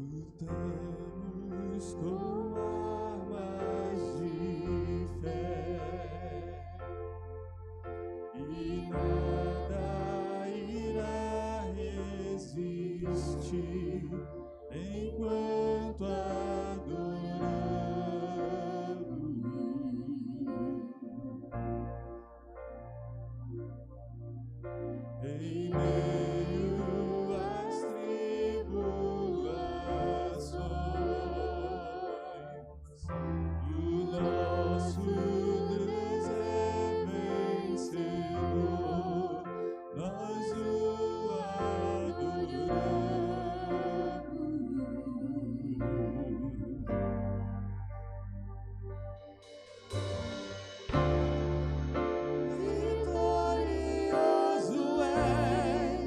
lutamos com armas de fé e nada irá resistir enquanto adoramos. Em meio às tribulações, o nosso Deus é vencedor, nós o adoramos. Vitorioso és,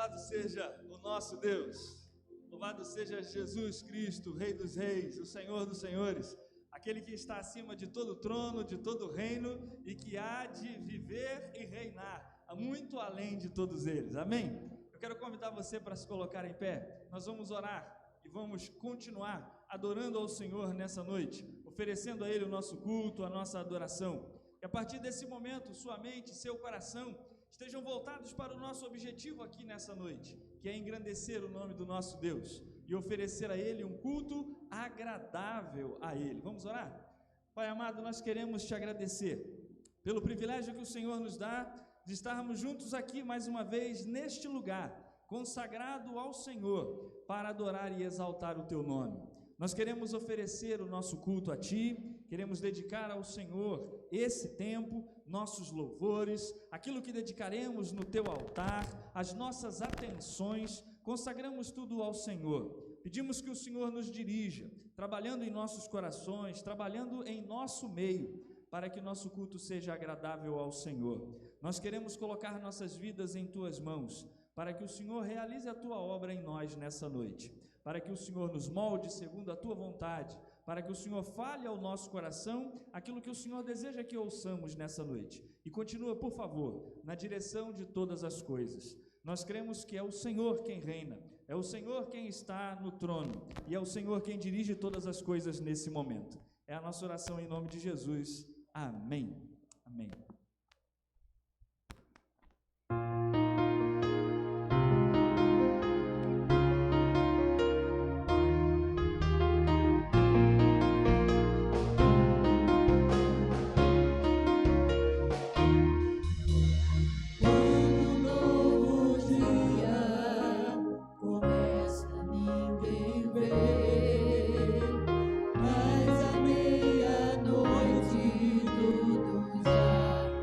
Louvado seja o nosso Deus, louvado seja Jesus Cristo, Rei dos Reis, o Senhor dos Senhores, aquele que está acima de todo trono, de todo reino e que há de viver e reinar muito além de todos eles, amém? Eu quero convidar você para se colocar em pé, nós vamos orar e vamos continuar adorando ao Senhor nessa noite, oferecendo a Ele o nosso culto, a nossa adoração, e a partir desse momento, sua mente, seu coração estejam voltados para o nosso objetivo aqui nessa noite, que é engrandecer o nome do nosso Deus e oferecer a Ele um culto agradável a Ele. Vamos orar? Pai amado, nós queremos te agradecer pelo privilégio que o Senhor nos dá de estarmos juntos aqui mais uma vez neste lugar, consagrado ao Senhor, para adorar e exaltar o teu nome. Nós queremos oferecer o nosso culto a Ti, queremos dedicar ao Senhor esse tempo, nossos louvores, aquilo que dedicaremos no Teu altar, as nossas atenções, consagramos tudo ao Senhor. Pedimos que o Senhor nos dirija, trabalhando em nossos corações, trabalhando em nosso meio, para que nosso culto seja agradável ao Senhor. Nós queremos colocar nossas vidas em Tuas mãos, para que o Senhor realize a Tua obra em nós nessa noite, para que o Senhor nos molde segundo a Tua vontade, para que o Senhor fale ao nosso coração aquilo que o Senhor deseja que ouçamos nessa noite. E continua, por favor, na direção de todas as coisas. Nós cremos que é o Senhor quem reina, é o Senhor quem está no trono, e é o Senhor quem dirige todas as coisas nesse momento. É a nossa oração em nome de Jesus. Amém. Amém. Mas à meia-noite tudo já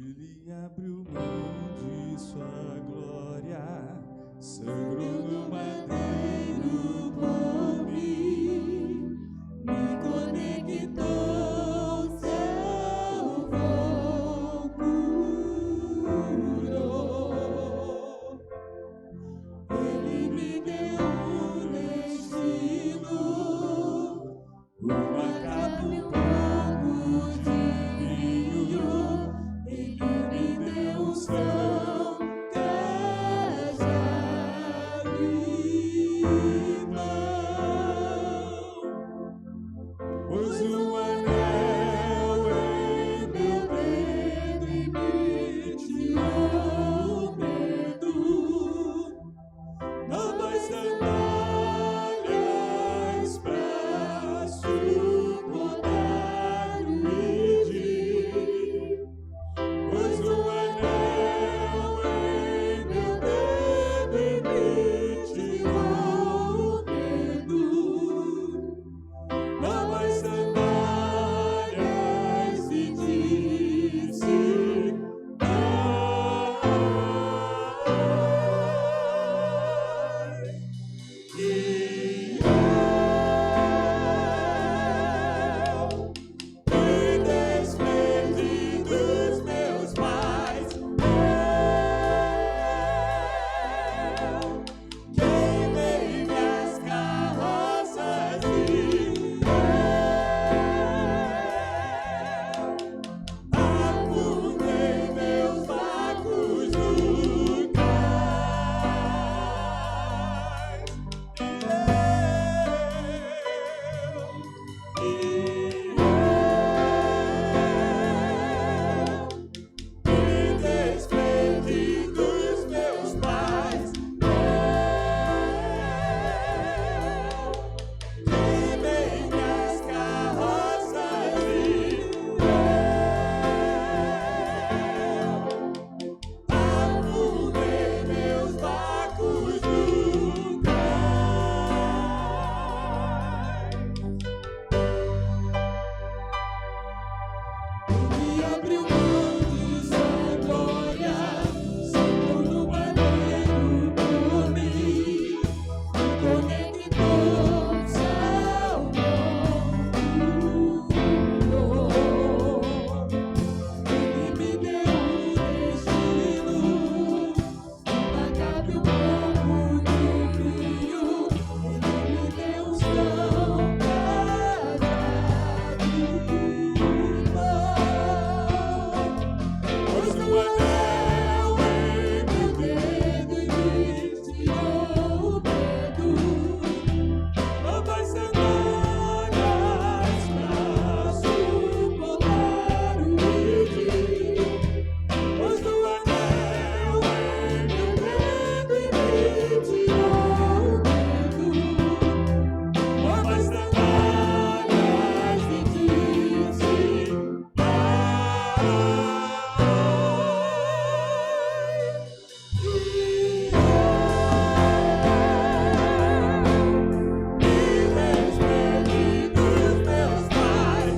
Ele abriu mão de sua glória, sangrou no madeiro por mim, me conectou, salvou, curou. Ele me deu um destino, uma capa, um pouco de vinho. Ele me deu um são, cajado e mão. Pôs um anel em meu dedo e me tirou o medo. Novas sandálias pra suportar o medir. Pôs um anel em meu dedo e me tirou o medo. Novas sandálias e disse: me despedi dos meus pais, queimei minhas carroças e afundei meus barcos no cais. Me despedi dos meus pais, queimei minhas carroças e afundei meus barcos no cais. Ele abriu mão de sua glória, sangrou no madeiro por mim, me conectou, salvou, curou. Ele me deu um destino, uma capa e um pouco de vinho. Ele me deu um são, cajado e mão. Pôs um anel em meu dedo e me tirou o medo. Novas sandálias pra suportar o medir. Pôs um anel em meu dedo e me tirou o medo. Novas sandálias e disse: me despedi dos meus pais,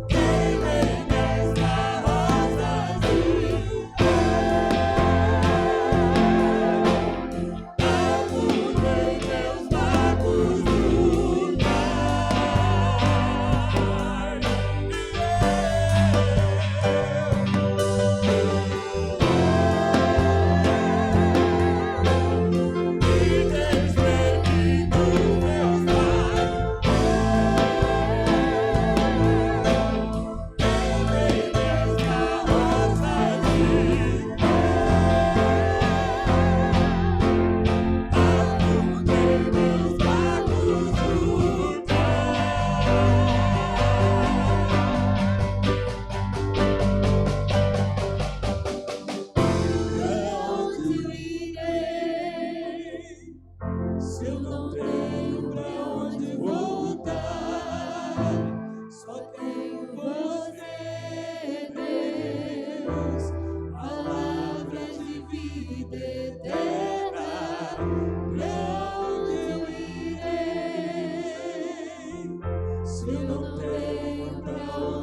queimei minhas carroças e afundei meus barcos no cais. Me despedi dos meus pais, queimei minhas carroças e afundei meus barcos no Pra onde eu irei, se eu não tenho pra onde voltar? Só tenho você, Deus, palavras de vida eterna. Pra onde eu irei, se eu não tenho pra onde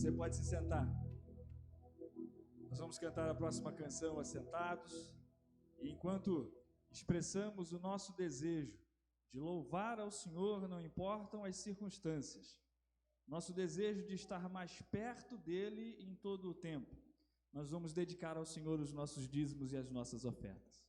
Você pode se sentar. Nós vamos cantar a próxima canção assentados. E enquanto expressamos o nosso desejo de louvar ao Senhor, não importam as circunstâncias, nosso desejo de estar mais perto dEle em todo o tempo, nós vamos dedicar ao Senhor os nossos dízimos e as nossas ofertas.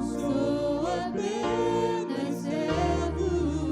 Sou apenas servo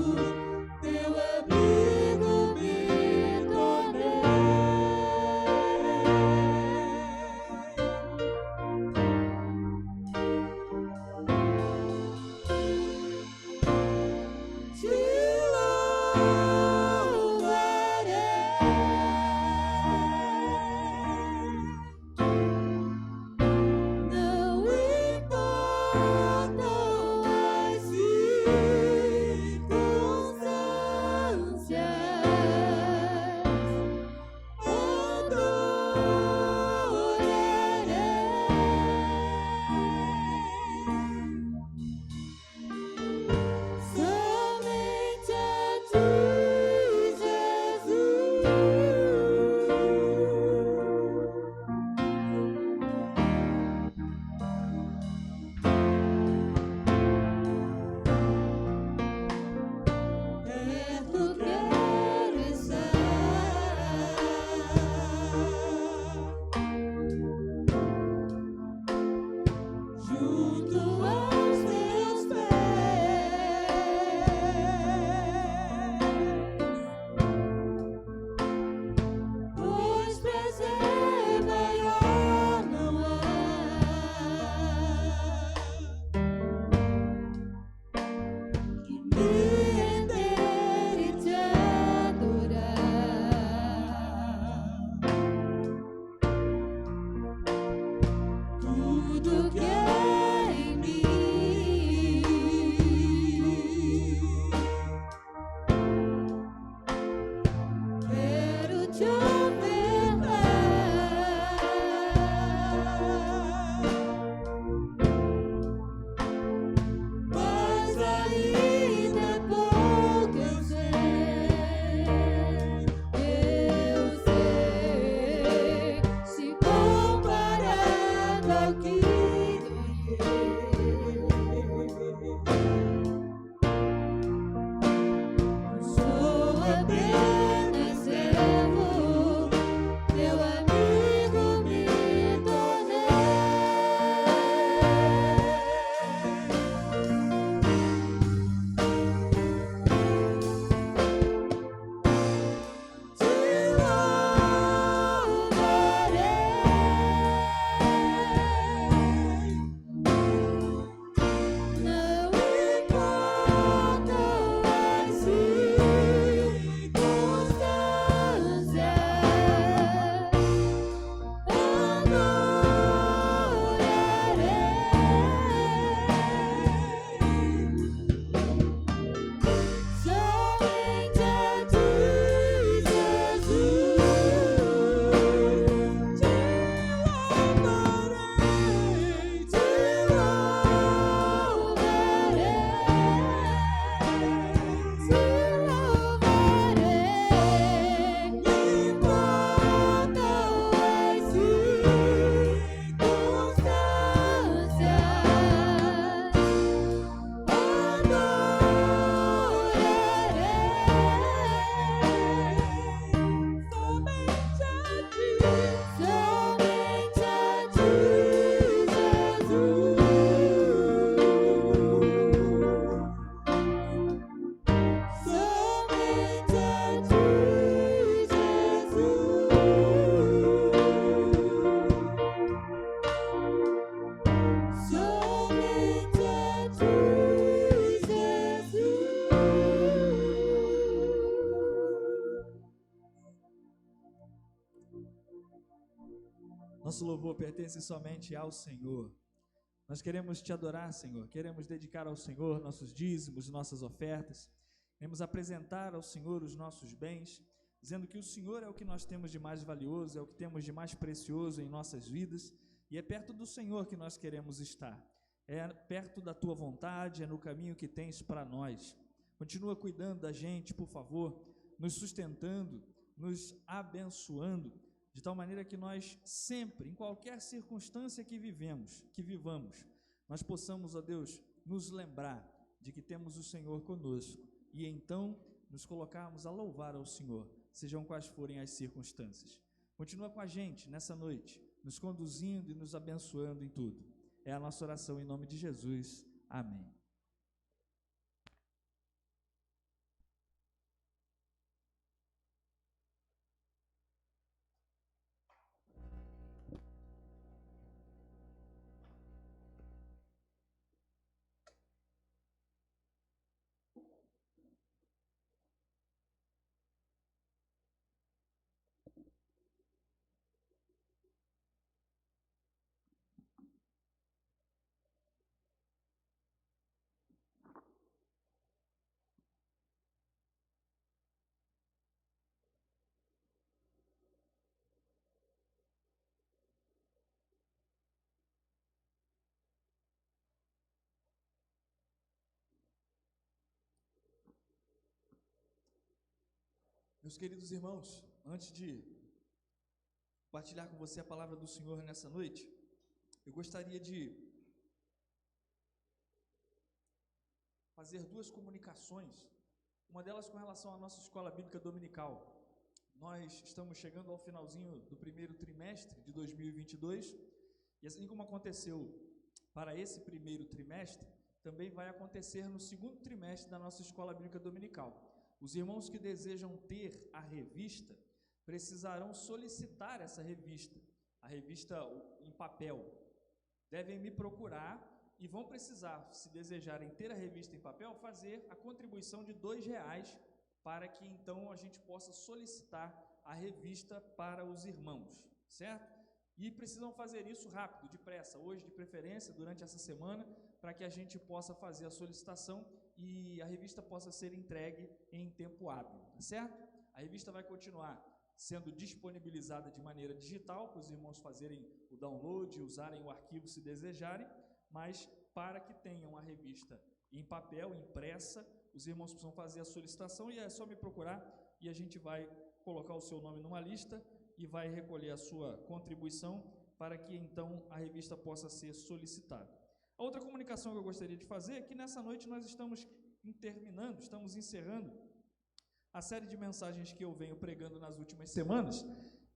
nosso louvor pertence somente ao Senhor. Nós queremos te adorar, Senhor, queremos dedicar ao Senhor nossos dízimos, nossas ofertas, queremos apresentar ao Senhor os nossos bens, dizendo que o Senhor é o que nós temos de mais valioso, é o que temos de mais precioso em nossas vidas, e é perto do Senhor que nós queremos estar, é perto da tua vontade, é no caminho que tens para nós. Continua cuidando da gente, por favor, nos sustentando, nos abençoando, de tal maneira que nós sempre, em qualquer circunstância que vivamos, nós possamos, ó Deus, nos lembrar de que temos o Senhor conosco e então nos colocarmos a louvar ao Senhor, sejam quais forem as circunstâncias. Continua com a gente nessa noite, nos conduzindo e nos abençoando em tudo. É a nossa oração em nome de Jesus. Amém. Meus queridos irmãos, antes de compartilhar com você a palavra do Senhor nessa noite, eu gostaria de fazer duas comunicações, uma delas com relação à nossa escola bíblica dominical. Nós estamos chegando ao finalzinho do primeiro trimestre de 2022, e assim como aconteceu para esse primeiro trimestre, também vai acontecer no segundo trimestre da nossa escola bíblica dominical. Os irmãos que desejam ter a revista precisarão solicitar essa revista, a revista em papel. Devem me procurar e vão precisar, se desejarem ter a revista em papel, fazer a contribuição de R$2 para que então a gente possa solicitar a revista para os irmãos, certo? E precisam fazer isso rápido, depressa, hoje de preferência, durante essa semana, para que a gente possa fazer a solicitação e a revista possa ser entregue em tempo hábil, tá certo? A revista vai continuar sendo disponibilizada de maneira digital para os irmãos fazerem o download, usarem o arquivo se desejarem, mas para que tenham a revista em papel, impressa, os irmãos precisam fazer a solicitação e é só me procurar e a gente vai colocar o seu nome numa lista e vai recolher a sua contribuição para que então a revista possa ser solicitada. A outra comunicação que eu gostaria de fazer é que nessa noite nós estamos encerrando a série de mensagens que eu venho pregando nas últimas semanas,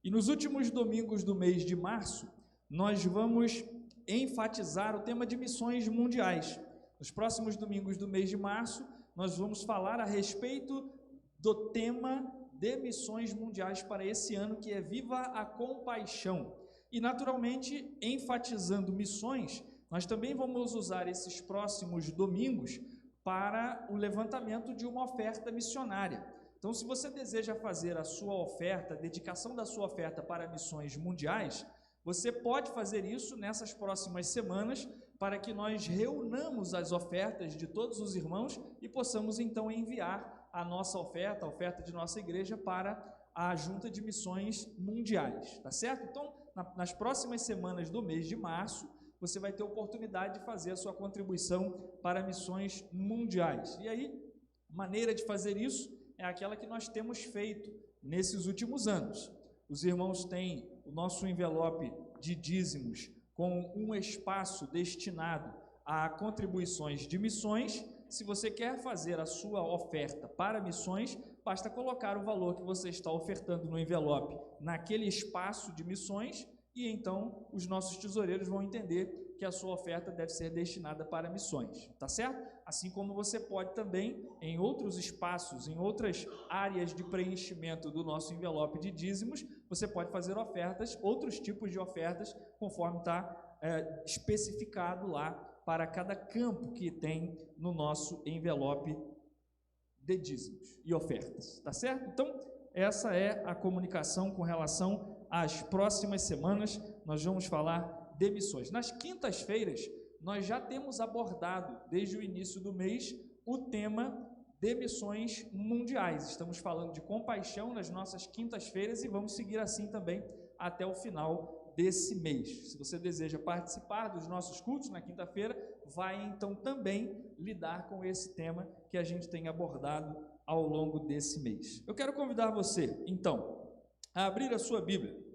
e nos últimos domingos do mês de março, nós vamos enfatizar o tema de missões mundiais. Nos próximos domingos do mês de março, nós vamos falar a respeito do tema de missões mundiais para esse ano, que é Viva a Compaixão. E, naturalmente, enfatizando missões, nós também vamos usar esses próximos domingos para o levantamento de uma oferta missionária. Então, se você deseja fazer a sua oferta, a dedicação da sua oferta para missões mundiais, você pode fazer isso nessas próximas semanas para que nós reunamos as ofertas de todos os irmãos e possamos então enviar a nossa oferta, a oferta de nossa igreja para a Junta de Missões Mundiais, tá certo? Então, nas próximas semanas do mês de março, você vai ter oportunidade de fazer a sua contribuição para missões mundiais. E aí, a maneira de fazer isso é aquela que nós temos feito nesses últimos anos. Os irmãos têm o nosso envelope de dízimos com um espaço destinado a contribuições de missões. Se você quer fazer a sua oferta para missões, basta colocar o valor que você está ofertando no envelope naquele espaço de missões e então os nossos tesoureiros vão entender que a sua oferta deve ser destinada para missões, tá certo? Assim como você pode também, em outros espaços, em outras áreas de preenchimento do nosso envelope de dízimos, você pode fazer ofertas, outros tipos de ofertas, conforme está especificado lá para cada campo que tem no nosso envelope de dízimos e ofertas, tá certo? Então, essa é a comunicação com relação às próximas semanas. nós vamos falar de missões. Nas quintas-feiras, nós já temos abordado, desde o início do mês, o tema de missões mundiais. Estamos falando de compaixão nas nossas quintas-feiras e vamos seguir assim também até o final desse mês. Se você deseja participar dos nossos cultos na quinta-feira, vai então também lidar com esse tema que a gente tem abordado ao longo desse mês. Eu quero convidar você, então, a abrir a sua Bíblia.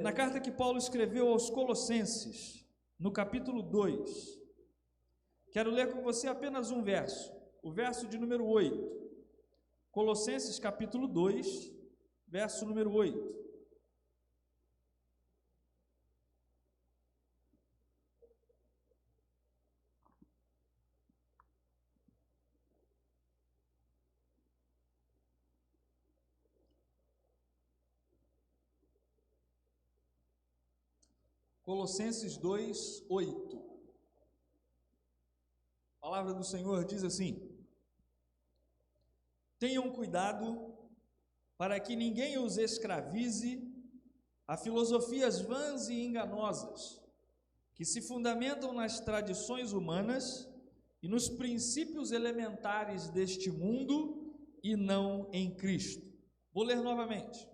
Na carta que Paulo escreveu aos Colossenses, no capítulo 2, quero ler com você apenas um verso, o verso de número 8. Colossenses capítulo 2, verso número 8. Colossenses 2, 8. A palavra do Senhor diz assim: tenham cuidado para que ninguém os escravize a filosofias vãs e enganosas, que se fundamentam nas tradições humanas e nos princípios elementares deste mundo e não em Cristo. Vou ler novamente.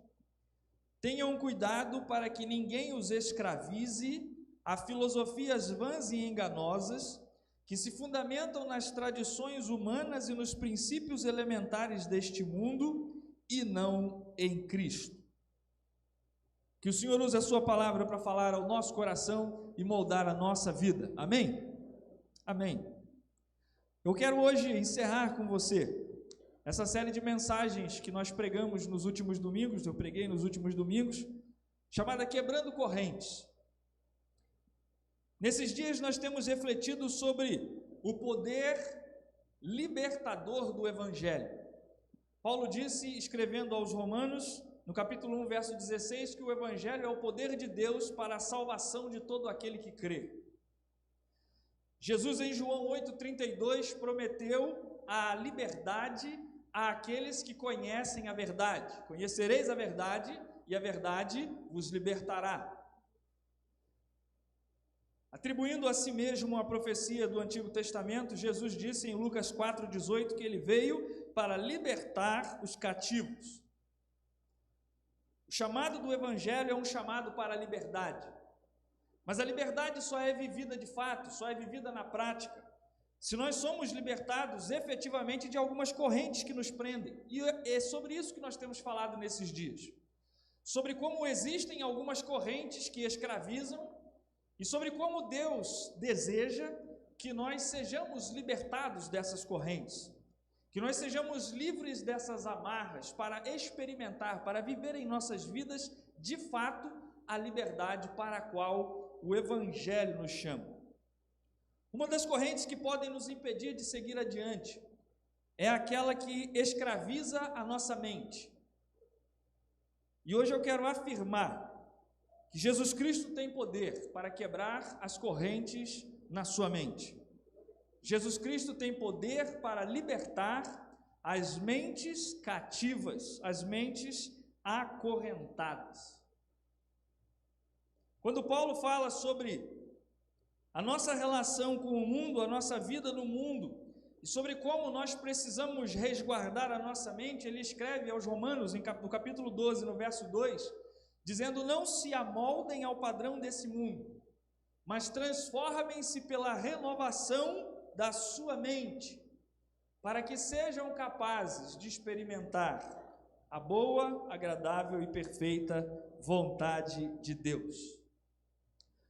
Tenham cuidado para que ninguém os escravize a filosofias vãs e enganosas, que se fundamentam nas tradições humanas e nos princípios elementares deste mundo e não em Cristo. Que o Senhor use a sua palavra para falar ao nosso coração e moldar a nossa vida. Amém? Amém. Eu quero hoje encerrar com você essa série de mensagens que nós pregamos nos últimos domingos, eu preguei nos últimos domingos, chamada Quebrando Correntes. Nesses dias nós temos refletido sobre o poder libertador do Evangelho. Paulo disse, escrevendo aos Romanos, no capítulo 1, verso 16, que o Evangelho é o poder de Deus para a salvação de todo aquele que crê. Jesus, em João 8,32, prometeu a liberdade àqueles que conhecem a verdade. Conhecereis a verdade e a verdade vos libertará. Atribuindo a si mesmo a profecia do Antigo Testamento, Jesus disse em Lucas 4,18 que ele veio para libertar os cativos. O chamado do Evangelho é um chamado para a liberdade, mas a liberdade só é vivida de fato, só é vivida na prática, se nós somos libertados efetivamente de algumas correntes que nos prendem. E é sobre isso que nós temos falado nesses dias, sobre como existem algumas correntes que escravizam e sobre como Deus deseja que nós sejamos libertados dessas correntes, que nós sejamos livres dessas amarras para experimentar, para viver em nossas vidas, de fato, a liberdade para a qual o Evangelho nos chama. Uma das correntes que podem nos impedir de seguir adiante é aquela que escraviza a nossa mente. E hoje eu quero afirmar que Jesus Cristo tem poder para quebrar as correntes na sua mente. Jesus Cristo tem poder para libertar as mentes cativas, as mentes acorrentadas. Quando Paulo fala sobre a nossa relação com o mundo, a nossa vida no mundo, e sobre como nós precisamos resguardar a nossa mente, ele escreve aos Romanos, no capítulo 12, no verso 2, dizendo: não se amoldem ao padrão desse mundo, mas transformem-se pela renovação da sua mente, para que sejam capazes de experimentar a boa, agradável e perfeita vontade de Deus.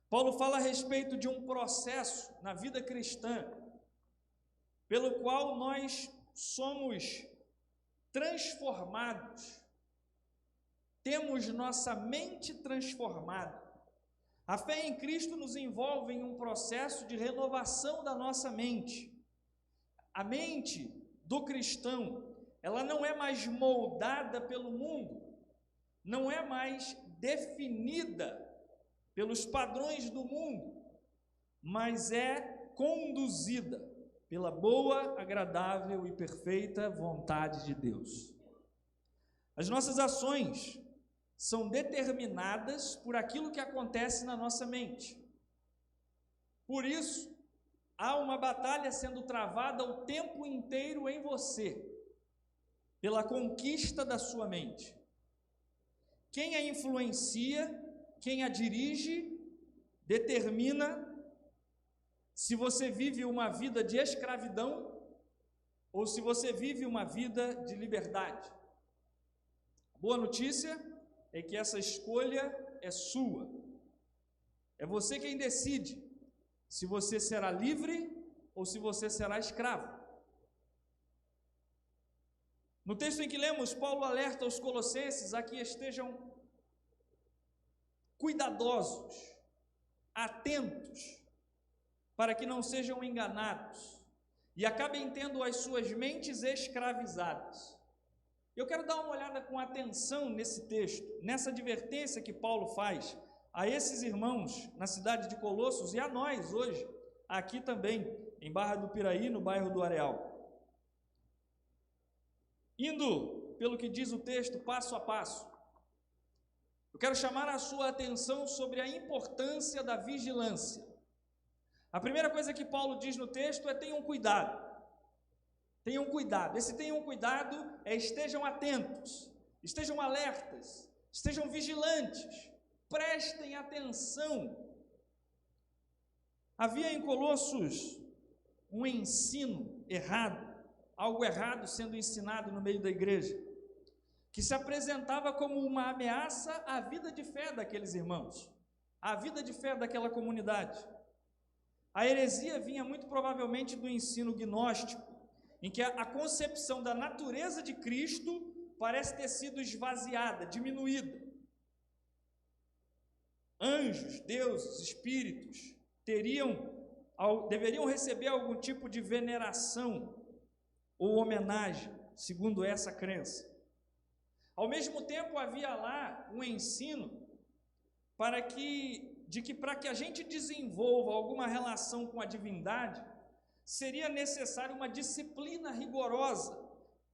Paulo fala a respeito de um processo na vida cristã, pelo qual nós somos transformados, temos nossa mente transformada. A fé em Cristo nos envolve em um processo de renovação da nossa mente. A mente do cristão, ela não é mais moldada pelo mundo, não é mais definida pelos padrões do mundo, mas é conduzida pela boa, agradável e perfeita vontade de Deus. As nossas ações são determinadas por aquilo que acontece na nossa mente. Por isso, há uma batalha sendo travada o tempo inteiro em você, pela conquista da sua mente. Quem a influencia, quem a dirige, determina se você vive uma vida de escravidão ou se você vive uma vida de liberdade. Boa notícia é que essa escolha é sua. É você quem decide se você será livre ou se você será escravo. No texto em que lemos, Paulo alerta os colossenses a que estejam cuidadosos, atentos, para que não sejam enganados e acabem tendo as suas mentes escravizadas. Eu quero dar uma olhada com atenção nesse texto, nessa advertência que Paulo faz a esses irmãos na cidade de Colossos e a nós hoje, aqui também, em Barra do Piraí, no bairro do Areal. Indo, pelo que diz o texto, passo a passo, eu quero chamar a sua atenção sobre a importância da vigilância. A primeira coisa que Paulo diz no texto é: tenham cuidado. Tenham cuidado. Esse tenham cuidado é estejam atentos, estejam alertas, estejam vigilantes, prestem atenção. Havia em Colossos um ensino errado, algo errado sendo ensinado no meio da igreja, que se apresentava como uma ameaça à vida de fé daqueles irmãos, à vida de fé daquela comunidade. A heresia vinha muito provavelmente do ensino gnóstico, em que a concepção da natureza de Cristo parece ter sido esvaziada, diminuída. Anjos, deuses, espíritos deveriam receber algum tipo de veneração ou homenagem, segundo essa crença. Ao mesmo tempo, havia lá um ensino para que a gente desenvolva alguma relação com a divindade, seria necessária uma disciplina rigorosa,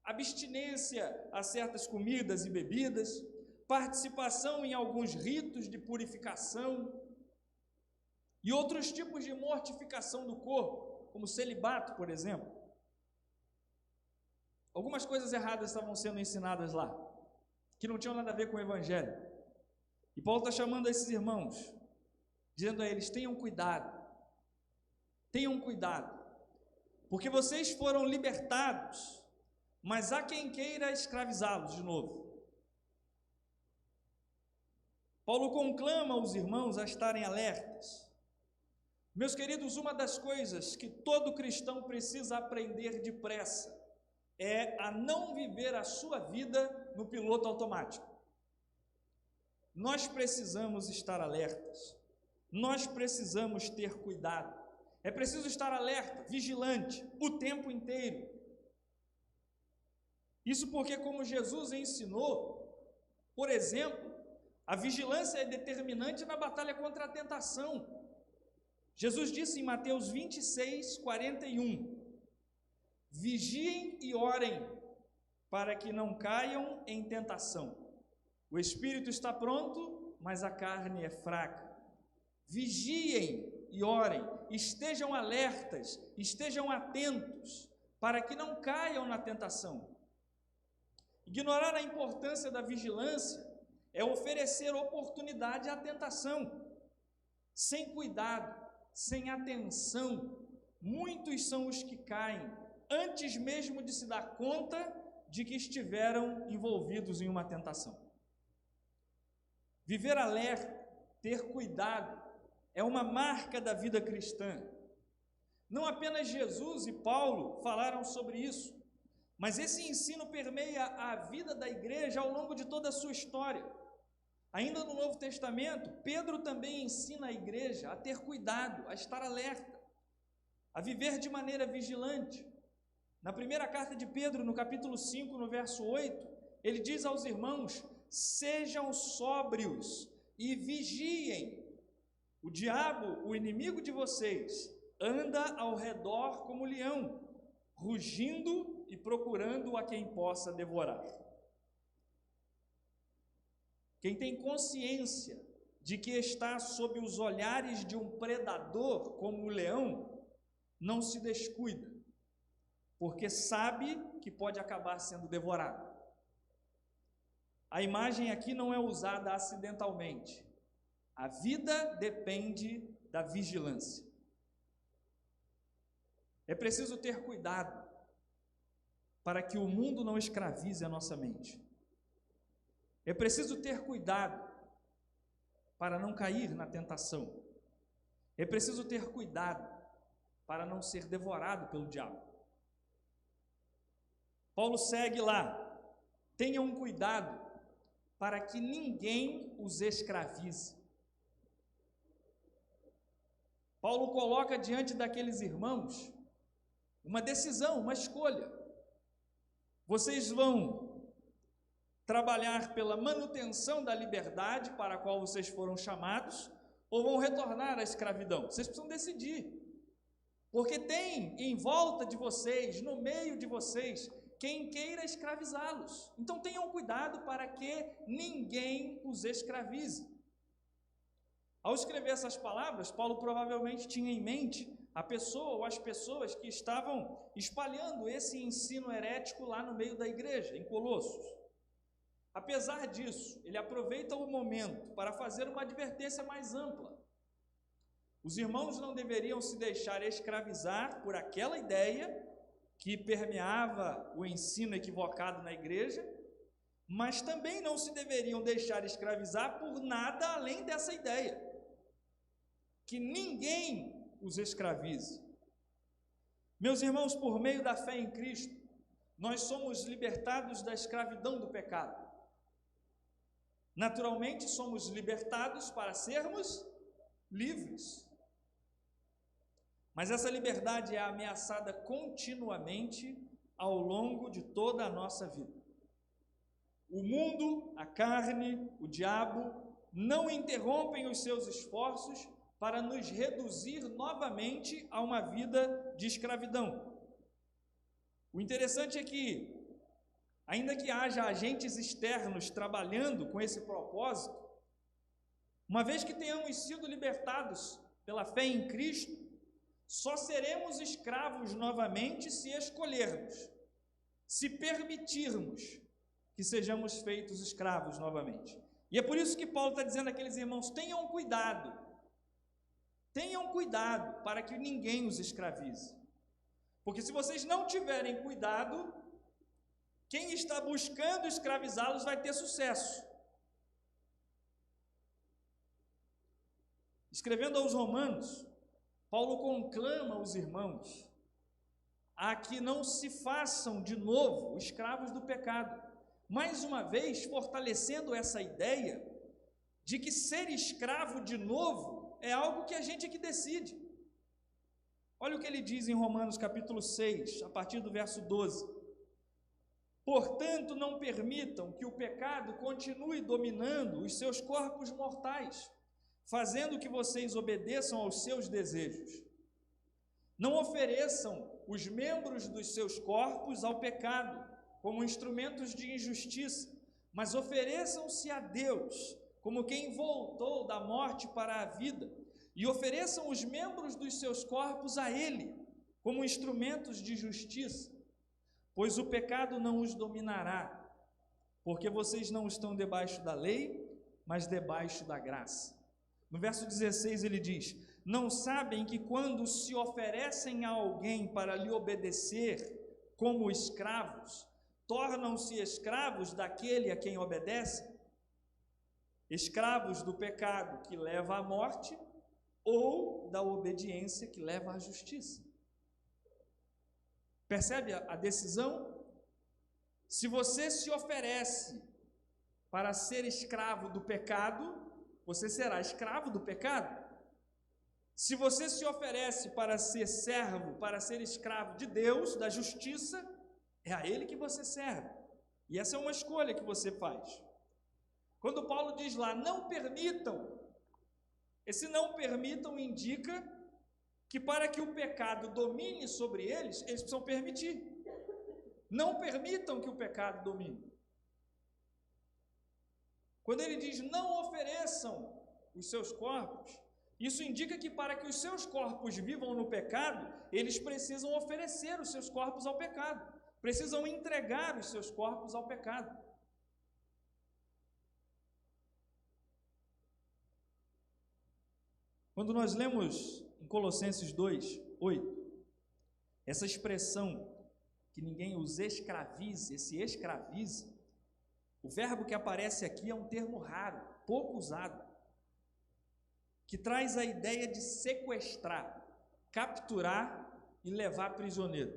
abstinência a certas comidas e bebidas, participação em alguns ritos de purificação e outros tipos de mortificação do corpo, como celibato, por exemplo. Algumas coisas erradas estavam sendo ensinadas lá, que não tinham nada a ver com o Evangelho. E Paulo está chamando esses irmãos, dizendo a eles: tenham cuidado, porque vocês foram libertados, mas há quem queira escravizá-los de novo. Paulo conclama os irmãos a estarem alertas. Meus queridos, uma das coisas que todo cristão precisa aprender depressa é a não viver a sua vida no piloto automático. Nós precisamos estar alertas, nós precisamos ter cuidado, é preciso estar alerta, vigilante, o tempo inteiro. Isso porque, como Jesus ensinou, por exemplo, a vigilância é determinante na batalha contra a tentação. Jesus disse em Mateus 26, 41, vigiem e orem, para que não caiam em tentação. O espírito está pronto, mas a carne é fraca. Vigiem e orem, estejam alertas, estejam atentos, para que não caiam na tentação. Ignorar a importância da vigilância é oferecer oportunidade à tentação. Sem cuidado, sem atenção, muitos são os que caem, antes mesmo de se dar conta de que estiveram envolvidos em uma tentação. Viver alerta, ter cuidado, é uma marca da vida cristã. Não apenas Jesus e Paulo falaram sobre isso, mas esse ensino permeia a vida da igreja ao longo de toda a sua história. Ainda no Novo Testamento, Pedro também ensina a igreja a ter cuidado, a estar alerta, a viver de maneira vigilante. Na primeira carta de Pedro, no capítulo 5, no verso 8, ele diz aos irmãos: sejam sóbrios e vigiem. O diabo, o inimigo de vocês, anda ao redor como leão, rugindo e procurando a quem possa devorar. quem tem consciência de que está sob os olhares de um predador como o leão, não se descuida, porque sabe que pode acabar sendo devorado. A imagem aqui não é usada acidentalmente. A vida depende da vigilância. É preciso ter cuidado para que o mundo não escravize a nossa mente. É preciso ter cuidado para não cair na tentação. É preciso ter cuidado para não ser devorado pelo diabo. Paulo segue lá: tenham cuidado para que ninguém os escravize. Paulo coloca diante daqueles irmãos uma decisão, uma escolha. Vocês vão trabalhar pela manutenção da liberdade para a qual vocês foram chamados, ou vão retornar à escravidão? Vocês precisam decidir, porque tem em volta de vocês, no meio de vocês, quem queira escravizá-los. Então tenham cuidado para que ninguém os escravize. Ao escrever essas palavras, Paulo provavelmente tinha em mente a pessoa ou as pessoas que estavam espalhando esse ensino herético lá no meio da igreja, em Colossos. Apesar disso, ele aproveita o momento para fazer uma advertência mais ampla. Os irmãos não deveriam se deixar escravizar por aquela ideia que permeava o ensino equivocado na igreja, mas também não se deveriam deixar escravizar por nada além dessa ideia, que ninguém os escravize. Meus irmãos, por meio da fé em Cristo, nós somos libertados da escravidão do pecado. Naturalmente, somos libertados para sermos livres. Mas essa liberdade é ameaçada continuamente ao longo de toda a nossa vida. O mundo, a carne, o diabo não interrompem os seus esforços para nos reduzir novamente a uma vida de escravidão. O interessante é que, ainda que haja agentes externos trabalhando com esse propósito, uma vez que tenhamos sido libertados pela fé em Cristo, só seremos escravos novamente se escolhermos, se permitirmos que sejamos feitos escravos novamente. E é por isso que Paulo está dizendo àqueles irmãos: tenham cuidado para que ninguém os escravize. Porque se vocês não tiverem cuidado, quem está buscando escravizá-los vai ter sucesso. Escrevendo aos Romanos, Paulo conclama os irmãos a que não se façam de novo escravos do pecado, mais uma vez fortalecendo essa ideia de que ser escravo de novo é algo que a gente é que decide. Olha o que ele diz em Romanos capítulo 6, a partir do verso 12. Portanto, não permitam que o pecado continue dominando os seus corpos mortais, fazendo que vocês obedeçam aos seus desejos. Não ofereçam os membros dos seus corpos ao pecado como instrumentos de injustiça, mas ofereçam-se a Deus como quem voltou da morte para a vida, e ofereçam os membros dos seus corpos a Ele como instrumentos de justiça, pois o pecado não os dominará, porque vocês não estão debaixo da lei, mas debaixo da graça. No verso 16 ele diz: não sabem que quando se oferecem a alguém para lhe obedecer como escravos, tornam-se escravos daquele a quem obedecem? Escravos do pecado que leva à morte ou da obediência que leva à justiça. Percebe a decisão? Se você se oferece para ser escravo do pecado, você será escravo do pecado. Se você se oferece para ser servo, para ser escravo de Deus, da justiça, é a Ele que você serve. E essa é uma escolha que você faz. Quando Paulo diz lá, não permitam, esse não permitam indica que para que o pecado domine sobre eles, eles precisam permitir. Não permitam que o pecado domine. Quando ele diz não ofereçam os seus corpos, isso indica que para que os seus corpos vivam no pecado, eles precisam oferecer os seus corpos ao pecado, precisam entregar os seus corpos ao pecado. Quando nós lemos em Colossenses 2:8, essa expressão que ninguém os escravize, esse escravize, o verbo que aparece aqui é um termo raro, pouco usado, que traz a ideia de sequestrar, capturar e levar prisioneiro,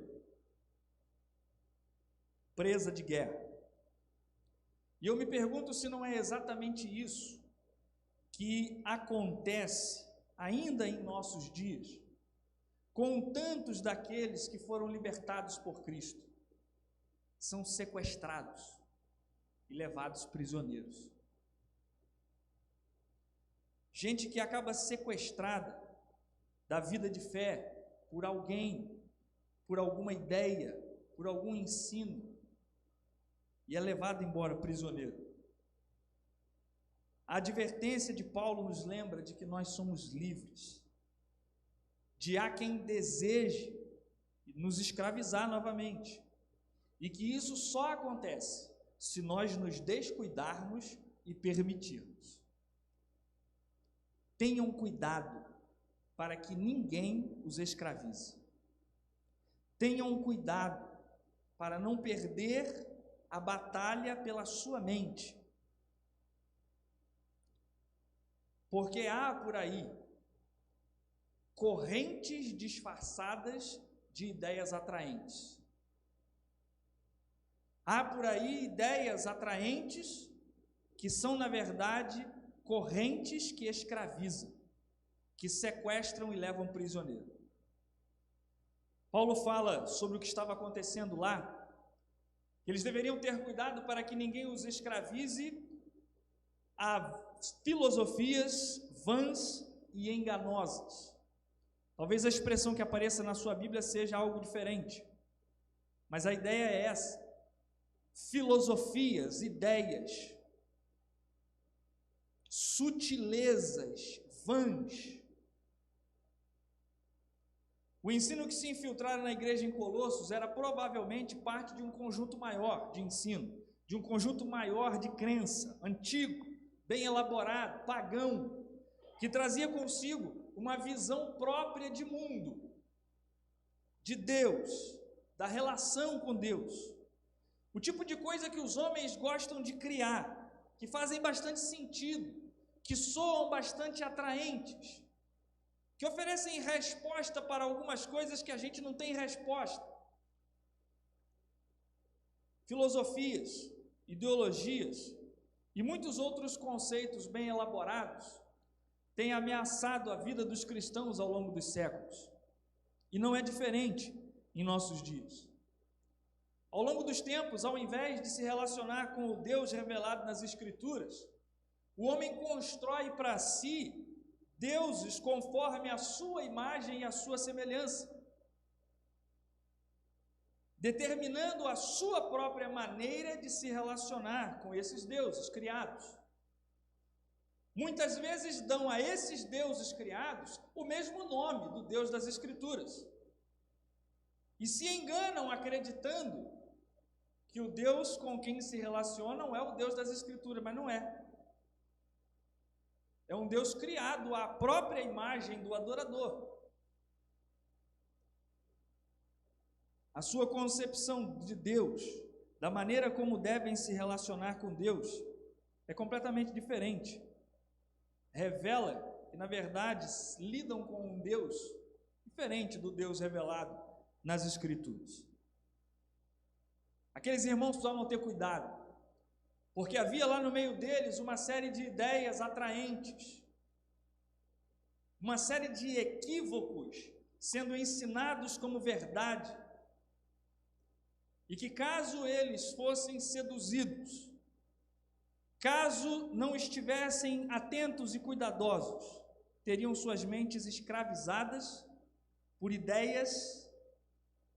presa de guerra. E eu me pergunto se não é exatamente isso que acontece ainda em nossos dias, com tantos daqueles que foram libertados por Cristo, são sequestrados e levados prisioneiros. Gente que acaba sequestrada da vida de fé por alguém, por alguma ideia, por algum ensino, e é levado embora prisioneiro. A advertência de Paulo nos lembra de que nós somos livres, de há quem deseje nos escravizar novamente, e que isso só acontece se nós nos descuidarmos e permitirmos. Tenham cuidado para que ninguém os escravize. Tenham cuidado para não perder a batalha pela sua mente. Porque há por aí correntes disfarçadas de ideias atraentes. Há por aí ideias atraentes que são, na verdade, correntes que escravizam, que sequestram e levam prisioneiro. Paulo fala sobre o que estava acontecendo lá, que eles deveriam ter cuidado para que ninguém os escravize a filosofias vãs e enganosas. Talvez a expressão que apareça na sua Bíblia seja algo diferente, mas a ideia é essa: filosofias, ideias, sutilezas vãs. O ensino que se infiltrara na igreja em Colossos era provavelmente parte de um conjunto maior de ensino, de um conjunto maior de crença, antigo, bem elaborado, pagão, que trazia consigo uma visão própria de mundo, de Deus, da relação com Deus. O tipo de coisa que os homens gostam de criar, que fazem bastante sentido, que soam bastante atraentes, que oferecem resposta para algumas coisas que a gente não tem resposta. Filosofias, ideologias e muitos outros conceitos bem elaborados têm ameaçado a vida dos cristãos ao longo dos séculos. E não é diferente em nossos dias. Ao longo dos tempos, ao invés de se relacionar com o Deus revelado nas Escrituras, o homem constrói para si deuses conforme a sua imagem e a sua semelhança, determinando a sua própria maneira de se relacionar com esses deuses criados. Muitas vezes dão a esses deuses criados o mesmo nome do Deus das Escrituras, e se enganam acreditando que o Deus com quem se relacionam é o Deus das Escrituras, mas não é. É um Deus criado à própria imagem do adorador. A sua concepção de Deus, da maneira como devem se relacionar com Deus, é completamente diferente. Revela que, na verdade, lidam com um Deus diferente do Deus revelado nas Escrituras. Aqueles irmãos precisavam ter cuidado, porque havia lá no meio deles uma série de ideias atraentes, uma série de equívocos sendo ensinados como verdade, e que caso eles fossem seduzidos, caso não estivessem atentos e cuidadosos, teriam suas mentes escravizadas por ideias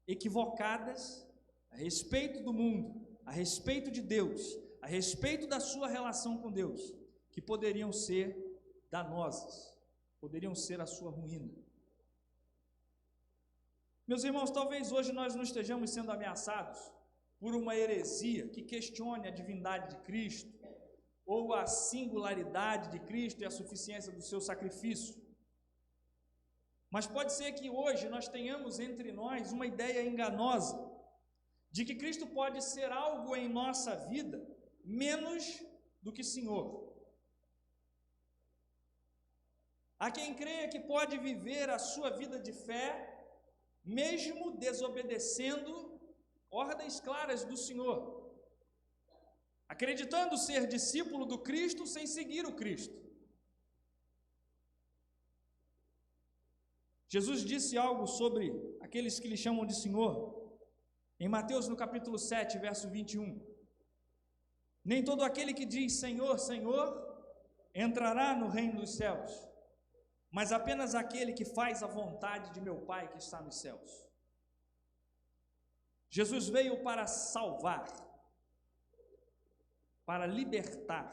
equivocadas a respeito do mundo, a respeito de Deus, a respeito da sua relação com Deus, que poderiam ser danosas, poderiam ser a sua ruína. Meus irmãos, talvez hoje nós não estejamos sendo ameaçados por uma heresia que questione a divindade de Cristo, ou a singularidade de Cristo e a suficiência do seu sacrifício. Mas pode ser que hoje nós tenhamos entre nós uma ideia enganosa de que Cristo pode ser algo em nossa vida menos do que Senhor. Há quem creia que pode viver a sua vida de fé mesmo desobedecendo ordens claras do Senhor, acreditando ser discípulo do Cristo sem seguir o Cristo. Jesus disse algo sobre aqueles que lhe chamam de Senhor, em Mateus no capítulo 7, verso 21. Nem todo aquele que diz Senhor, Senhor, entrará no reino dos céus, mas apenas aquele que faz a vontade de meu Pai que está nos céus. Jesus veio para salvar, para libertar,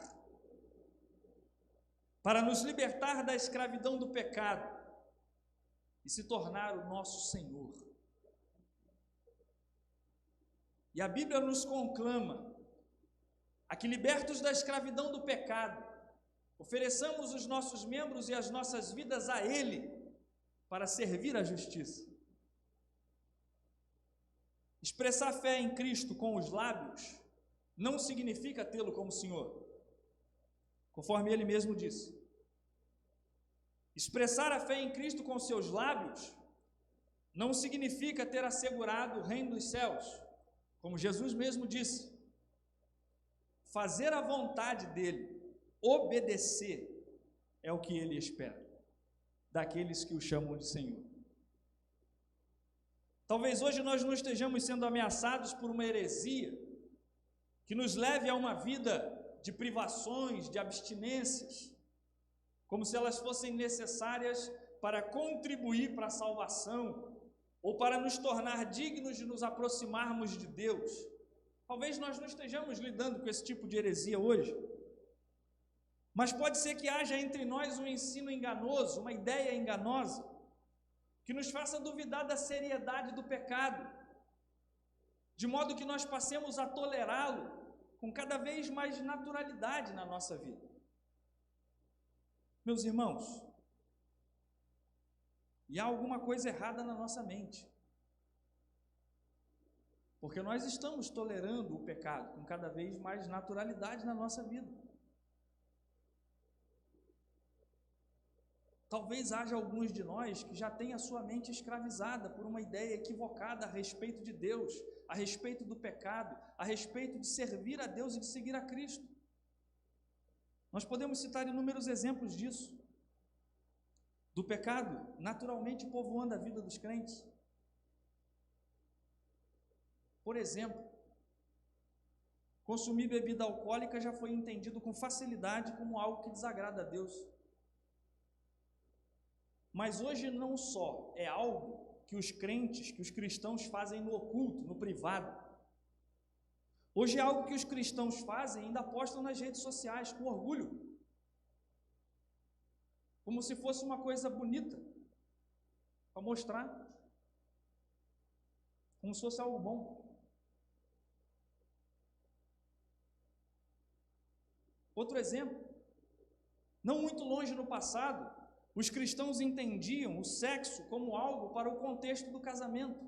para nos libertar da escravidão do pecado e se tornar o nosso Senhor. E a Bíblia nos conclama a que, libertos da escravidão do pecado, ofereçamos os nossos membros e as nossas vidas a Ele para servir a justiça. Expressar fé em Cristo com os lábios não significa tê-lo como Senhor, conforme Ele mesmo disse. Expressar a fé em Cristo com seus lábios não significa ter assegurado o reino dos céus, como Jesus mesmo disse. Fazer a vontade dEle, obedecer, é o que Ele espera daqueles que o chamam de Senhor. Talvez hoje nós não estejamos sendo ameaçados por uma heresia que nos leve a uma vida de privações, de abstinências, como se elas fossem necessárias para contribuir para a salvação ou para nos tornar dignos de nos aproximarmos de Deus. Talvez nós não estejamos lidando com esse tipo de heresia hoje, mas pode ser que haja entre nós um ensino enganoso, uma ideia enganosa, que nos faça duvidar da seriedade do pecado, de modo que nós passemos a tolerá-lo com cada vez mais naturalidade na nossa vida. Meus irmãos, e há alguma coisa errada na nossa mente, porque nós estamos tolerando o pecado com cada vez mais naturalidade na nossa vida. Talvez haja alguns de nós que já têm a sua mente escravizada por uma ideia equivocada a respeito de Deus, a respeito do pecado, a respeito de servir a Deus e de seguir a Cristo. Nós podemos citar inúmeros exemplos disso, do pecado naturalmente povoando a vida dos crentes. Por exemplo, consumir bebida alcoólica já foi entendido com facilidade como algo que desagrada a Deus. Mas hoje não só é algo que os crentes, que os cristãos fazem no oculto, no privado. Hoje é algo que os cristãos fazem e ainda postam nas redes sociais com orgulho, como se fosse uma coisa bonita, para mostrar, como se fosse algo bom. Outro exemplo, não muito longe no passado, os cristãos entendiam o sexo como algo para o contexto do casamento.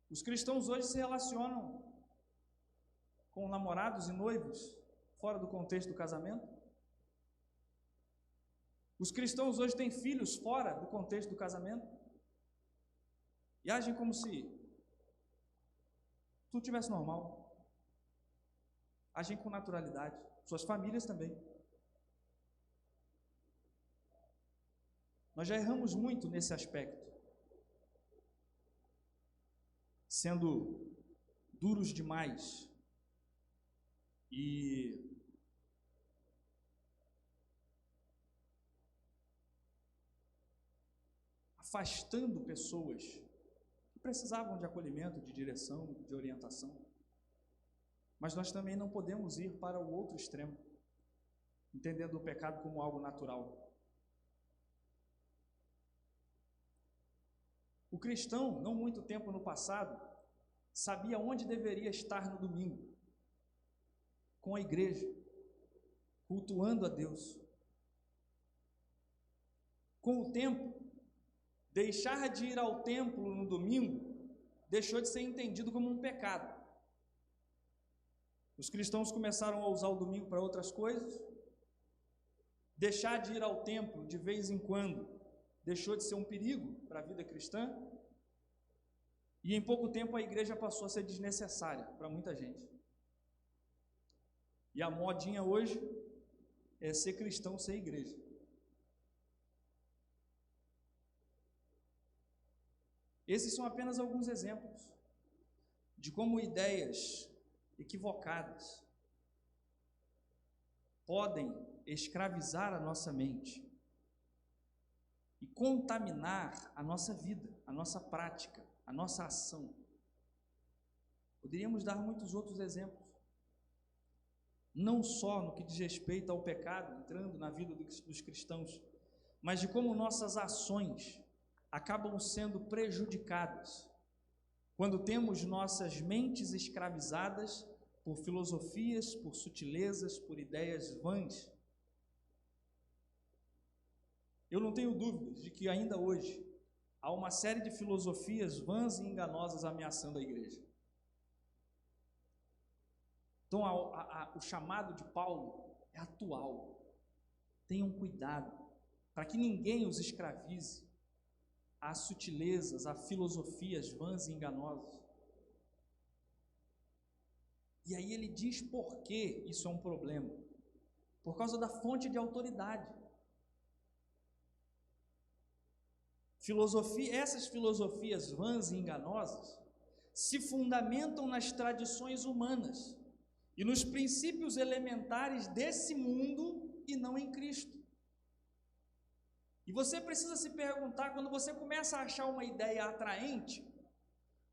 Os cristãos hoje se relacionam com namorados e noivos fora do contexto do casamento. Os cristãos hoje têm filhos fora do contexto do casamento e agem como se tudo estivesse normal. Agem com naturalidade. Suas famílias também. Nós já erramos muito nesse aspecto, sendo duros demais e afastando pessoas que precisavam de acolhimento, de direção, de orientação. Mas nós também não podemos ir para o outro extremo, entendendo o pecado como algo natural. O cristão, não muito tempo no passado, sabia onde deveria estar no domingo, com a igreja, cultuando a Deus. Com o tempo, deixar de ir ao templo no domingo deixou de ser entendido como um pecado. Os cristãos começaram a usar o domingo para outras coisas. Deixar de ir ao templo de vez em quando deixou de ser um perigo para a vida cristã. E em pouco tempo a igreja passou a ser desnecessária para muita gente. E a modinha hoje é ser cristão sem igreja. Esses são apenas alguns exemplos de como ideias equivocadas podem escravizar a nossa mente e contaminar a nossa vida, a nossa prática, a nossa ação. Poderíamos dar muitos outros exemplos, não só no que diz respeito ao pecado entrando na vida dos cristãos, mas de como nossas ações acabam sendo prejudicadas quando temos nossas mentes escravizadas por filosofias, por sutilezas, por ideias vãs. Eu não tenho dúvidas de que ainda hoje há uma série de filosofias vãs e enganosas ameaçando a igreja. Então, o chamado de Paulo é atual. Tenham cuidado para que ninguém os escravize a sutilezas, a filosofias vãs e enganosas. E aí ele diz por que isso é um problema. Por causa da fonte de autoridade. Essas filosofias vãs e enganosas se fundamentam nas tradições humanas e nos princípios elementares desse mundo e não em Cristo. E você precisa se perguntar, quando você começa a achar uma ideia atraente,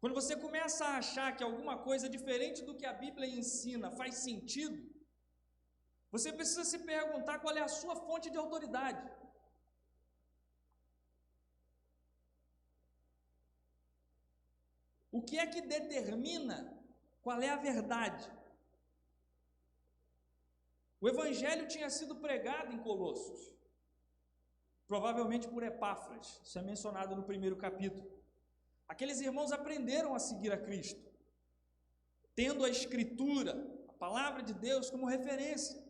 quando você começa a achar que alguma coisa diferente do que a Bíblia ensina faz sentido, você precisa se perguntar qual é a sua fonte de autoridade. O que é que determina qual é a verdade? O Evangelho tinha sido pregado em Colossos, provavelmente por Epáfras, isso é mencionado no primeiro capítulo. Aqueles irmãos aprenderam a seguir a Cristo, tendo a Escritura, a palavra de Deus, como referência,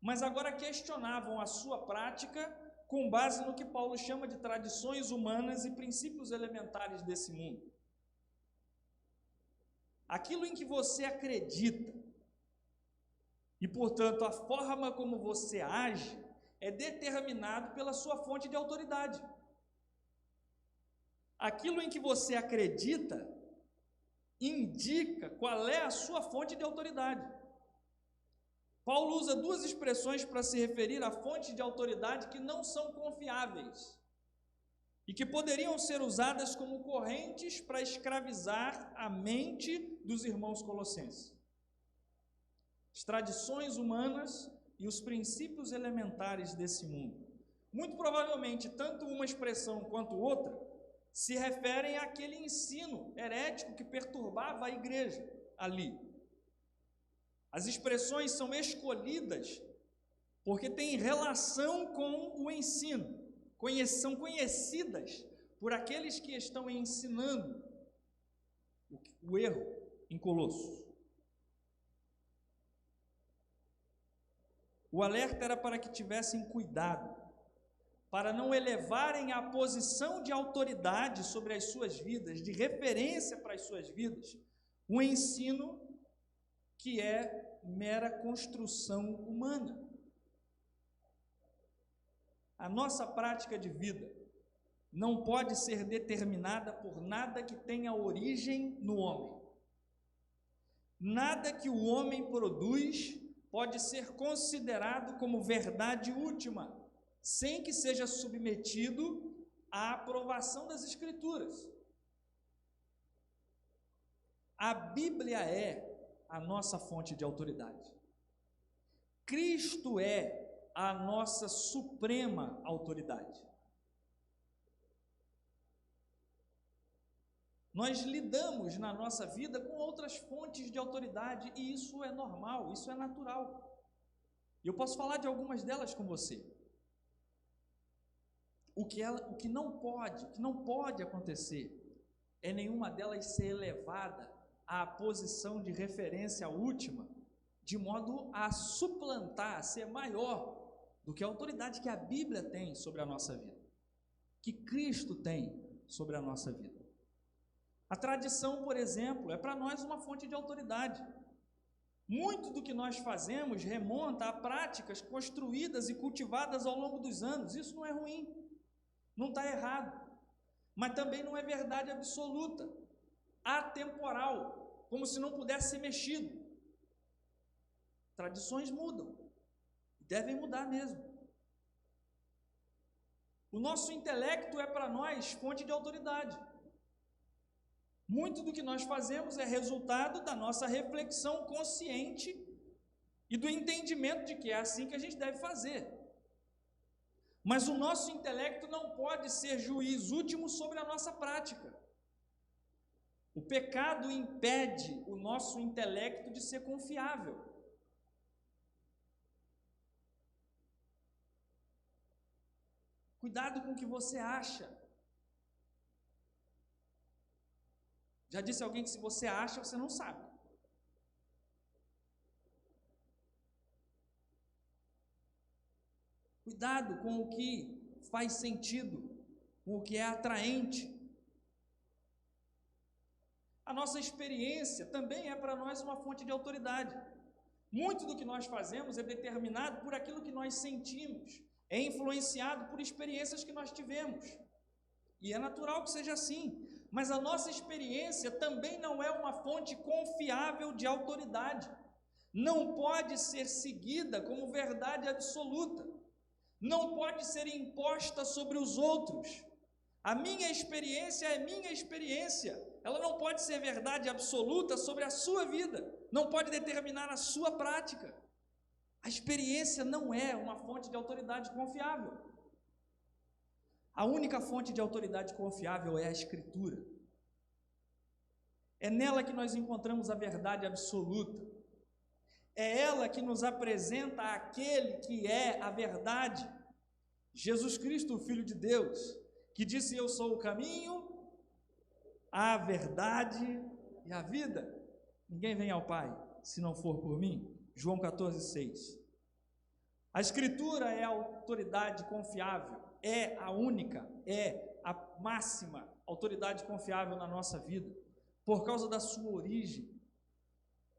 mas agora questionavam a sua prática com base no que Paulo chama de tradições humanas e princípios elementares desse mundo. Aquilo em que você acredita e, portanto, a forma como você age é determinado pela sua fonte de autoridade. Aquilo em que você acredita indica qual é a sua fonte de autoridade. Paulo usa duas expressões para se referir a fontes de autoridade que não são confiáveis e que poderiam ser usadas como correntes para escravizar a mente dos irmãos colossenses. As tradições humanas e os princípios elementares desse mundo. Muito provavelmente, tanto uma expressão quanto outra se referem àquele ensino herético que perturbava a igreja ali. As expressões são escolhidas porque têm relação com o ensino, são conhecidas por aqueles que estão ensinando o erro em Colossos. O alerta era para que tivessem cuidado, para não elevarem a posição de autoridade sobre as suas vidas, de referência para as suas vidas, um ensino que é mera construção humana. A nossa prática de vida não pode ser determinada por nada que tenha origem no homem. Nada que o homem produz pode ser considerado como verdade última, sem que seja submetido à aprovação das Escrituras. A Bíblia é a nossa fonte de autoridade. Cristo é a nossa suprema autoridade. Nós lidamos na nossa vida com outras fontes de autoridade e isso é normal, isso é natural. E eu posso falar de algumas delas com você. O que não pode acontecer é nenhuma delas ser elevada à posição de referência última, de modo a suplantar, a ser maior do que a autoridade que a Bíblia tem sobre a nossa vida, que Cristo tem sobre a nossa vida. A tradição, por exemplo, é para nós uma fonte de autoridade. Muito do que nós fazemos remonta a práticas construídas e cultivadas ao longo dos anos. Isso não é ruim, não está errado, mas também não é verdade absoluta, atemporal, como se não pudesse ser mexido. Tradições mudam, devem mudar mesmo. O nosso intelecto é para nós fonte de autoridade. Muito do que nós fazemos é resultado da nossa reflexão consciente e do entendimento de que é assim que a gente deve fazer. Mas o nosso intelecto não pode ser juiz último sobre a nossa prática. O pecado impede o nosso intelecto de ser confiável. Cuidado com o que você acha. Já disse alguém que se você acha, você não sabe. Cuidado com o que faz sentido, com o que é atraente. A nossa experiência também é para nós uma fonte de autoridade. Muito do que nós fazemos é determinado por aquilo que nós sentimos, é influenciado por experiências que nós tivemos. E é natural que seja assim. Mas a nossa experiência também não é uma fonte confiável de autoridade. Não pode ser seguida como verdade absoluta. Não pode ser imposta sobre os outros. A minha experiência é minha experiência. Ela não pode ser verdade absoluta sobre a sua vida. Não pode determinar a sua prática. A experiência não é uma fonte de autoridade confiável. A única fonte de autoridade confiável é a Escritura. É nela que nós encontramos a verdade absoluta. É ela que nos apresenta aquele que é a verdade. Jesus Cristo, o Filho de Deus, que disse: eu sou o caminho, a verdade e a vida. Ninguém vem ao Pai se não for por mim. João 14,6. A Escritura é a autoridade confiável. É a única, é a máxima autoridade confiável na nossa vida, por causa da sua origem.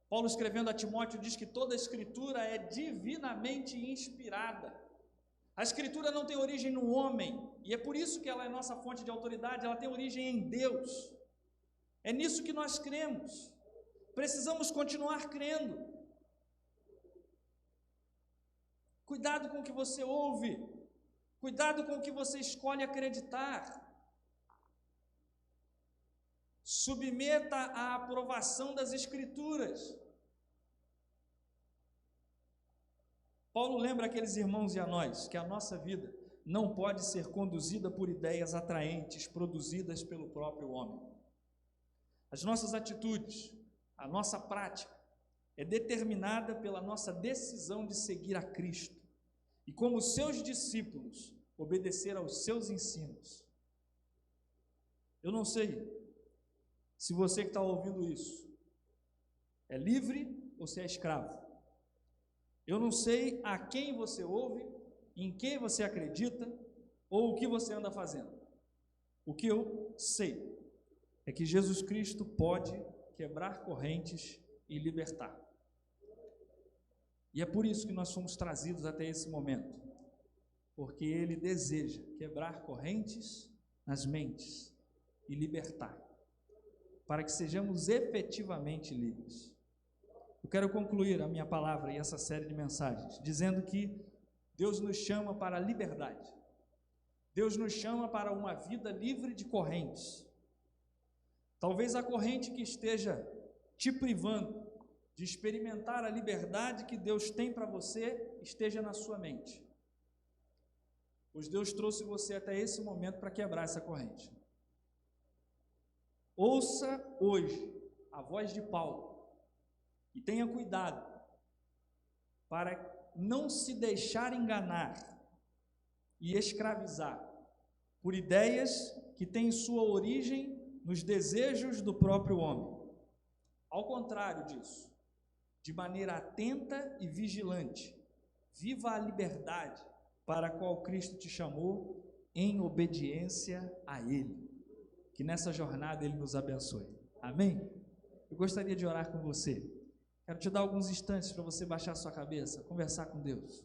Paulo, escrevendo a Timóteo, diz que toda a Escritura é divinamente inspirada. A Escritura não tem origem no homem, e é por isso que ela é nossa fonte de autoridade, ela tem origem em Deus. É nisso que nós cremos. Precisamos continuar crendo. Cuidado com o que você ouve. Cuidado com o que você escolhe acreditar. Submeta à aprovação das Escrituras. Paulo lembra aqueles irmãos e a nós que a nossa vida não pode ser conduzida por ideias atraentes produzidas pelo próprio homem. As nossas atitudes, a nossa prática é determinada pela nossa decisão de seguir a Cristo e, como seus discípulos, obedecer aos seus ensinos. Eu não sei se você que está ouvindo isso é livre ou se é escravo. Eu não sei a quem você ouve, em quem você acredita ou o que você anda fazendo. O que eu sei é que Jesus Cristo pode quebrar correntes e libertar. E é por isso que nós fomos trazidos até esse momento, porque Ele deseja quebrar correntes nas mentes e libertar, para que sejamos efetivamente livres. Eu quero concluir a minha palavra e essa série de mensagens dizendo que Deus nos chama para a liberdade. Deus nos chama para uma vida livre de correntes. Talvez a corrente que esteja te privando de experimentar a liberdade que Deus tem para você, esteja na sua mente. Pois Deus trouxe você até esse momento para quebrar essa corrente. Ouça hoje a voz de Paulo e tenha cuidado para não se deixar enganar e escravizar por ideias que têm sua origem nos desejos do próprio homem. Ao contrário disso, de maneira atenta e vigilante, viva a liberdade para a qual Cristo te chamou em obediência a Ele. Que nessa jornada Ele nos abençoe. Amém? Eu gostaria de orar com você. Quero te dar alguns instantes para você baixar sua cabeça, conversar com Deus.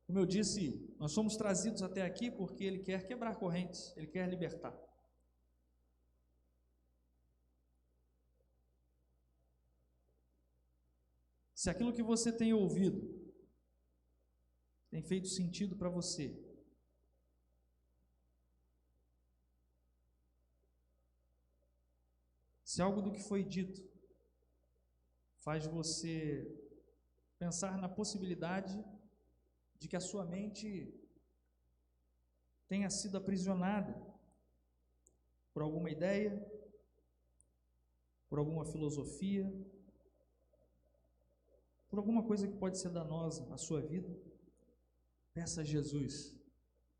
Como eu disse, nós somos trazidos até aqui porque Ele quer quebrar correntes, Ele quer libertar. Se aquilo que você tem ouvido tem feito sentido para você, se algo do que foi dito faz você pensar na possibilidade de que a sua mente tenha sido aprisionada por alguma ideia, por alguma filosofia, por alguma coisa que pode ser danosa à sua vida, peça a Jesus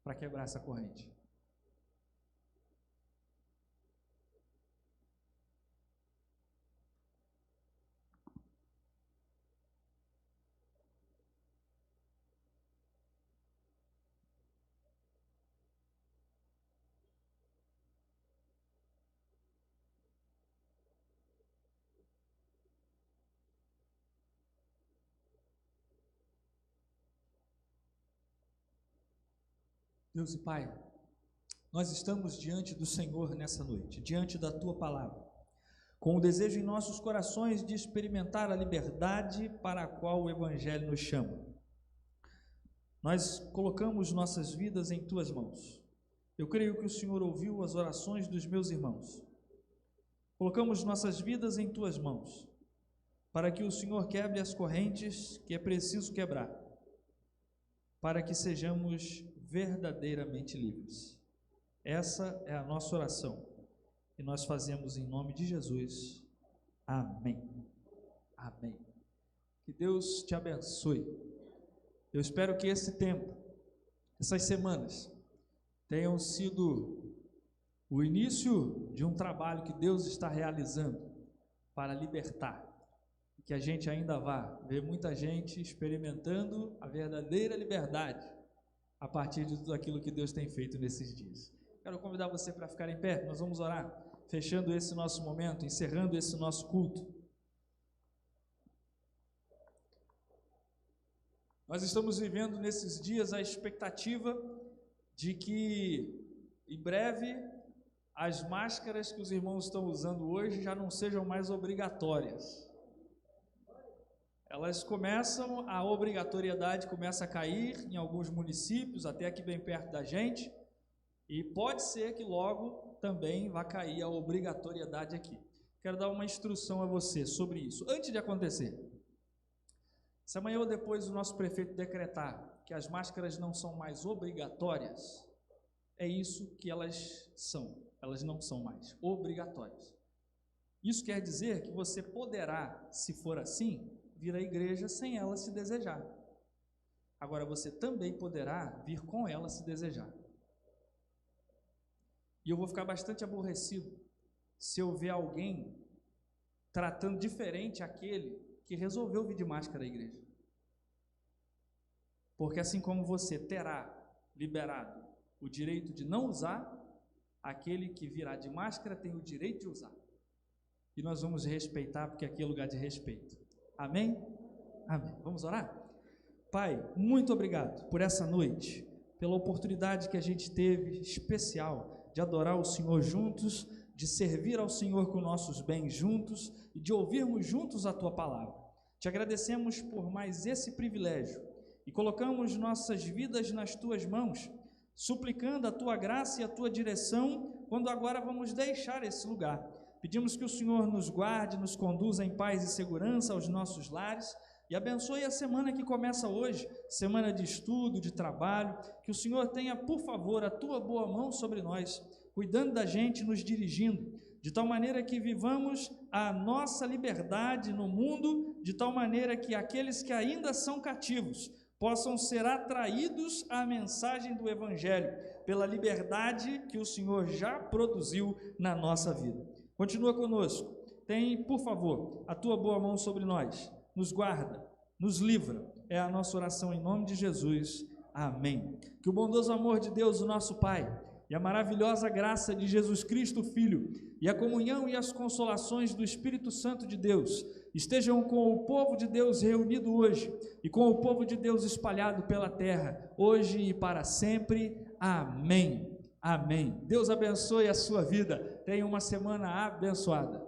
para quebrar essa corrente. Deus e Pai, nós estamos diante do Senhor nessa noite, diante da Tua Palavra, com o desejo em nossos corações de experimentar a liberdade para a qual o Evangelho nos chama. Nós colocamos nossas vidas em Tuas mãos. Eu creio que o Senhor ouviu as orações dos meus irmãos. Colocamos nossas vidas em Tuas mãos, para que o Senhor quebre as correntes que é preciso quebrar, para que sejamos verdadeiramente livres. Essa é a nossa oração e nós fazemos em nome de Jesus. Amém. Amém. Que Deus te abençoe. Eu espero que esse tempo, essas semanas, tenham sido o início de um trabalho que Deus está realizando para libertar, e que a gente ainda vá ver muita gente experimentando a verdadeira liberdade a partir de tudo aquilo que Deus tem feito nesses dias. Quero convidar você para ficar em pé, nós vamos orar, fechando esse nosso momento, encerrando esse nosso culto. Nós estamos vivendo nesses dias a expectativa de que, em breve, as máscaras que os irmãos estão usando hoje já não sejam mais obrigatórias. Elas começam, a obrigatoriedade começa a cair em alguns municípios, até aqui bem perto da gente, e pode ser que logo também vá cair a obrigatoriedade aqui. Quero dar uma instrução a você sobre isso, antes de acontecer. Se amanhã ou depois o nosso prefeito decretar que as máscaras não são mais obrigatórias, é isso que elas são, elas não são mais obrigatórias. Isso quer dizer que você poderá, se for assim, vir à igreja sem ela se desejar. Agora você também poderá vir com ela se desejar. E eu vou ficar bastante aborrecido se eu ver alguém tratando diferente aquele que resolveu vir de máscara à igreja. Porque assim como você terá liberado o direito de não usar, aquele que virá de máscara tem o direito de usar. E nós vamos respeitar, porque aqui é lugar de respeito. Amém? Amém. Vamos orar? Pai, muito obrigado por essa noite, pela oportunidade que a gente teve especial de adorar o Senhor juntos, de servir ao Senhor com nossos bens juntos e de ouvirmos juntos a Tua palavra. Te agradecemos por mais esse privilégio e colocamos nossas vidas nas Tuas mãos suplicando a tua graça e a tua direção, quando agora vamos deixar esse lugar. Pedimos que o Senhor nos guarde, nos conduza em paz e segurança aos nossos lares, e abençoe a semana que começa hoje, semana de estudo, de trabalho, que o Senhor tenha, por favor, a tua boa mão sobre nós, cuidando da gente, nos dirigindo, de tal maneira que vivamos a nossa liberdade no mundo, de tal maneira que aqueles que ainda são cativos possam ser atraídos à mensagem do Evangelho, pela liberdade que o Senhor já produziu na nossa vida. Continua conosco, tem, por favor, a tua boa mão sobre nós, nos guarda, nos livra, é a nossa oração em nome de Jesus, amém. Que o bondoso amor de Deus, o nosso Pai, e a maravilhosa graça de Jesus Cristo, Filho, e a comunhão e as consolações do Espírito Santo de Deus, estejam com o povo de Deus reunido hoje, e com o povo de Deus espalhado pela terra, hoje e para sempre, amém, amém. Deus abençoe a sua vida, tenha uma semana abençoada.